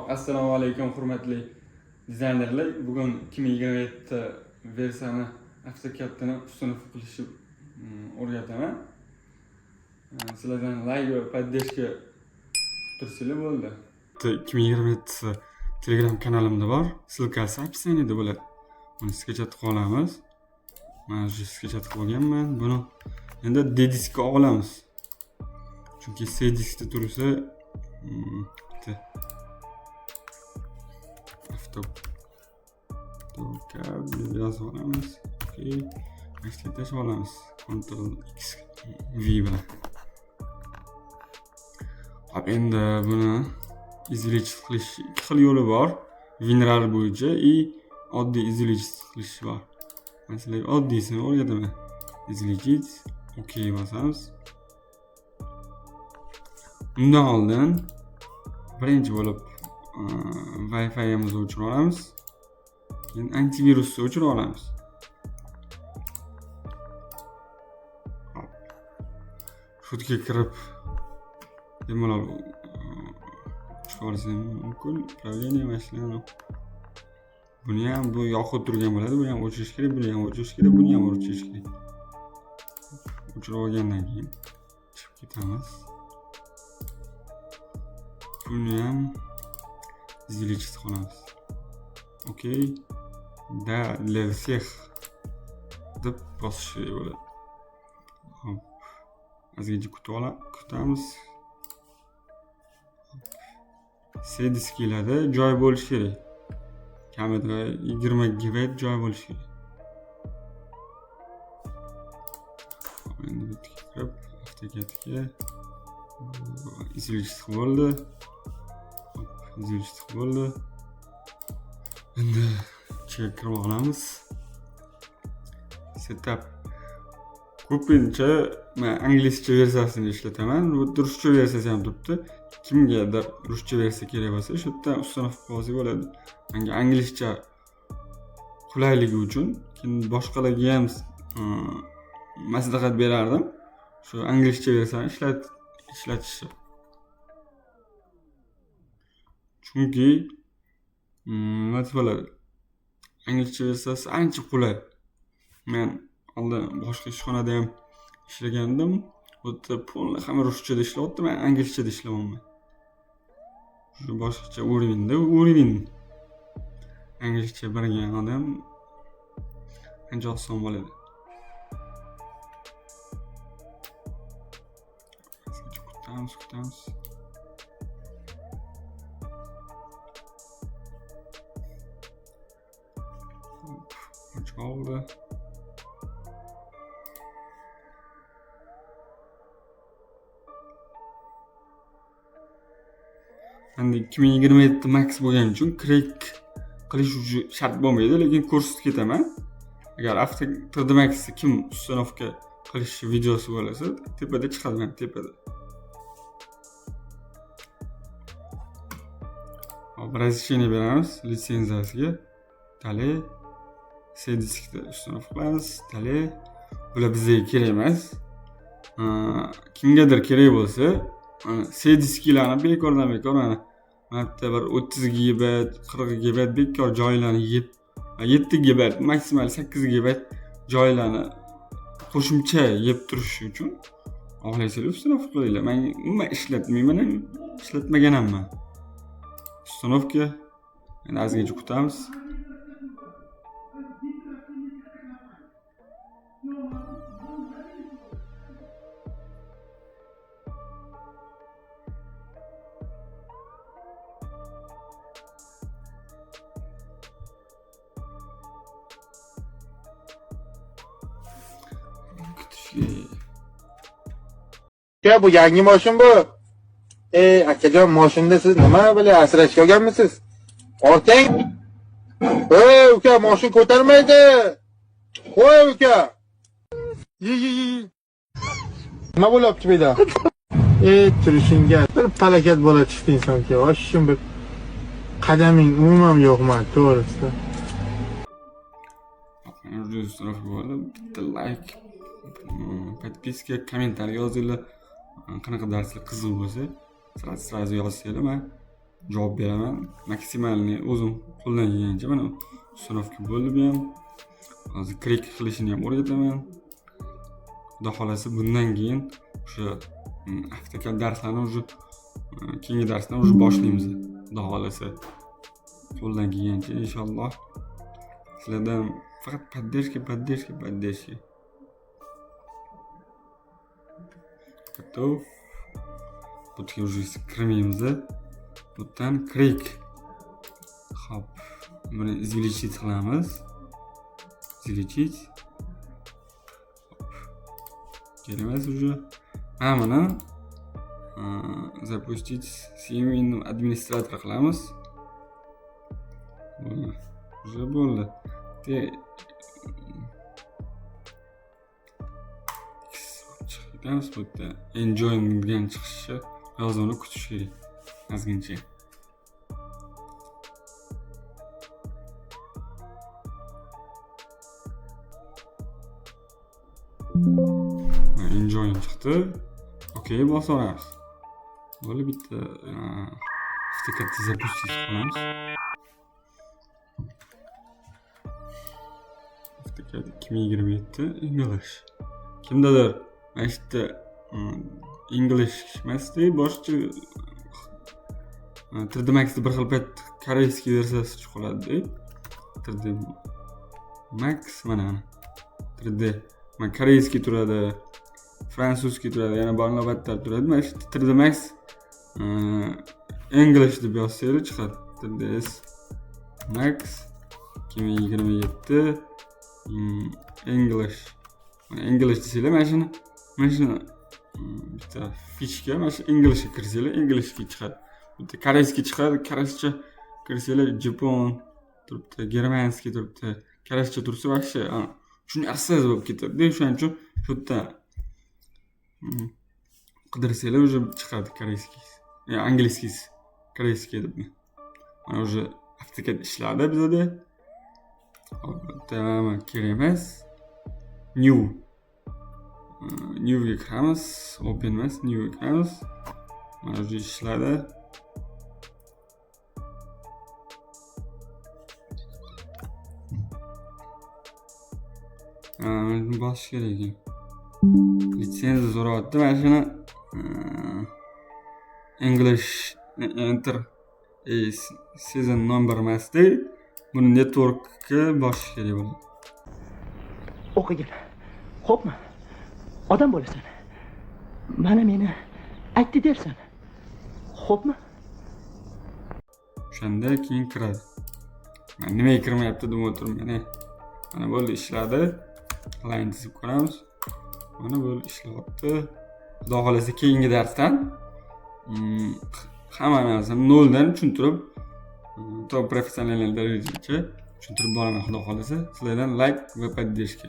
Assalomu alaykum hurmatli dizaynerlar. Bugun 2027 versiyani AutoCAD'ni ustuni qilishni o'rgataman. Sizlardan like va поддержка tursizlar bo'ldi. 2027 Telegram kanalimda bor. Ссылкасы описаниеda bo'ladi. Buni sketchat qilib olamiz. Mana shu sketchat qilib olganman. Buni endi D diskka olamiz. Chunki C diskda tursa AutoCAD yozib olamiz. Okey. Başta tashib olamiz. Ctrl X V bilan. Hop, endi buni izolate qilish ikki xil yo'li bor. WinRAR bo'yicha va oddiy izolate qilish bor. Masalan, oddiysini o'rgataman. Izolate, okey bosamiz. Undan oldin birinchi bo'lib Wi-Fi'imizni o'chirib olamiz. Keyin antivirusni o'chirib olamiz. Hop. Shutga kirib bemalol chiqarishim mumkin. Upravlение mashinani. Buni ham bu yoqib turgan bo'ladi. Buni ham o'chirish kerak, buni ham o'chirish kerak, buni ham o'chirish kerak. O'chirib olgandan keyin chiqib ketamiz. Buni ham izolate qilamiz. Okey. Да, для всех deb bosish kerak bo'ladi. Hop. Ozgincha kutamiz. C disklarda joy bo'lishi kerak. Kamida 20 GB joy bo'lishi kerak. Endi bitga kirib, AutoCAD'ga izolate qilib bo'ldi. Izolate qilib bo'ldi. Endi ichiga kirib olamiz. Setup. Ko'pincha men inglizcha versiyasini ishlataman. Bu ruscha versiyasi ham turibdi. Kimgadir ruscha versiya kerak bo'lsa, shu yerdan ustanov qilib olsa bo'ladi. Menga inglizcha qulayligi uchun, keyin boshqalarga ham maslahat berardim. Shu inglizcha versiyani ishlatishni. Chunki nima bo'ladi? Inglizcha versiyasi ancha qulay. Men oldin boshqa ishxonada ham ishlagandim. O'tda polni hamma ruschada ishlayapti, men inglizchada ishlayapman. Shu boshqacha уровень. Inglizcha bilgan odam ancha oson bo'ladi. Kutamiz. Oldu. Endi 2027 max bo'lgani uchun crack qilish uchun shart bo'lmaydi, lekin ko'rsatib ketaman. Agar AutoCAD Max'ni kim ustanovka qilish videosi bo'lsa, tepada chiqadi, men tepada. Hop, razрешение beramiz litsenziyasiga. Tale C diskda ustanov qilamiz. Tale. Bular bizga kerak emas. Kimgadir kerak bo'lsa, C disklarni bekordan mana marta bir 30 GB, 40 GB bekor joylarni yeb, 7 GB, maksimal 8 GB joylarni qo'shimcha yeb turish uchun xohlaysizlar ustanov qilinglar. Men umuman ishlatmayman, ishlatmagan hamman. Ustanovka. Endi ozgincha kutamiz. Ya bu yangi mashin bu. Akajon, mashinda siz nima bilan asrashga olganmisiz? Ortang. Uka, mashin ko'tarmaydi. Qo'y uka. Nima bo'lyapti bu yerda? Turishingga bir falokat bola chiqdi insonga. Oshim bir qadaming umuman yo'qman, to'g'risi. Bitta like, подписка, kommentariy yozinglar. Qanaqa darslar qiziq bo'lsa, sразу yozsanglar, men javob beraman. Maksimalni o'zim qo'ldan kelgancha mana uстановка bo'ldi bu ham. Hozir klik qilishini ham o'rgataman. Xudo xolasa bundan keyin o'sha AutoCAD darslarni уже keyingi darsdan уже boshlaymiz. Xudo xolasa qo'ldan kelgancha inshaalloh sizlardan faqat поддержка. Готов. Bunga уже kirmaymiz. Bundan klik. Hop. Buni увеличить qilamiz. Увеличить. Kerak уже. Mana запустить семейный администратор qilamiz. Уже bo'ldi. Chiqamiz bu yerda enjoy degan chiqishi yozuvni kutish kerak. Ozgincha. Enjoy chiqdi. Okey, bosaveramiz. Bo'ldi, bitta AutoCAD запустить qilamiz. AutoCAD 2027 English. Kimdadir mana shu yerda English emasdi, boshqa 3D Max'da bir xil payt koreyskiy versiyasi chiqib qoladi. 3D Max mana 3D. Mana koreyskiy turadi, fransuzskiy turadi, yana banglabatlar turadi. Mana shu 3D Max English deb yozsangiz chiqadi. 3ds Max 2027 English. Mana English desanglar mana shuni bitta fichka, mana shu Englishga kirsanglar Englishga chiqadi. Bitta koreyskiy chiqadi, koreyscha kirsanglar Japon turibdi, germanskiy turibdi. Koreyscha tursa вообще tushunarsiz bo'lib ketadi. Shuning uchun shu yerda qidirsanglar уже chiqadi koreyskiy. Angliyskiy, koreyskiy deb. Mana уже AutoCAD ishladi bizda. Tamam, kerak emas. New ga kiramiz. Open emas, new ga kiramiz. Mana уже ishladi. Bosish kerak ekan. Litsenziya so'rayapti. Mana shuni English enter season number emasdi. Buni networkga bosish kerak bo'ladi. O'qigin. Xo'pmi? Odam bo'lasan. Mana meni aytdi dersan. Xo'pmi? O'shanda keyin kiradi. Men nimaga kirmayapti deb o'tiribman. Mana bo'ldi, ishladi. Line chizib ko'ramiz. Mana bo'ldi, ishlayapti. Xudo xolasa keyingi darsdan hamma narsani noldan tushuntirib, to professional darajagacha tushuntirib boraman. Xudo xolasa sizlardan like va поддержка.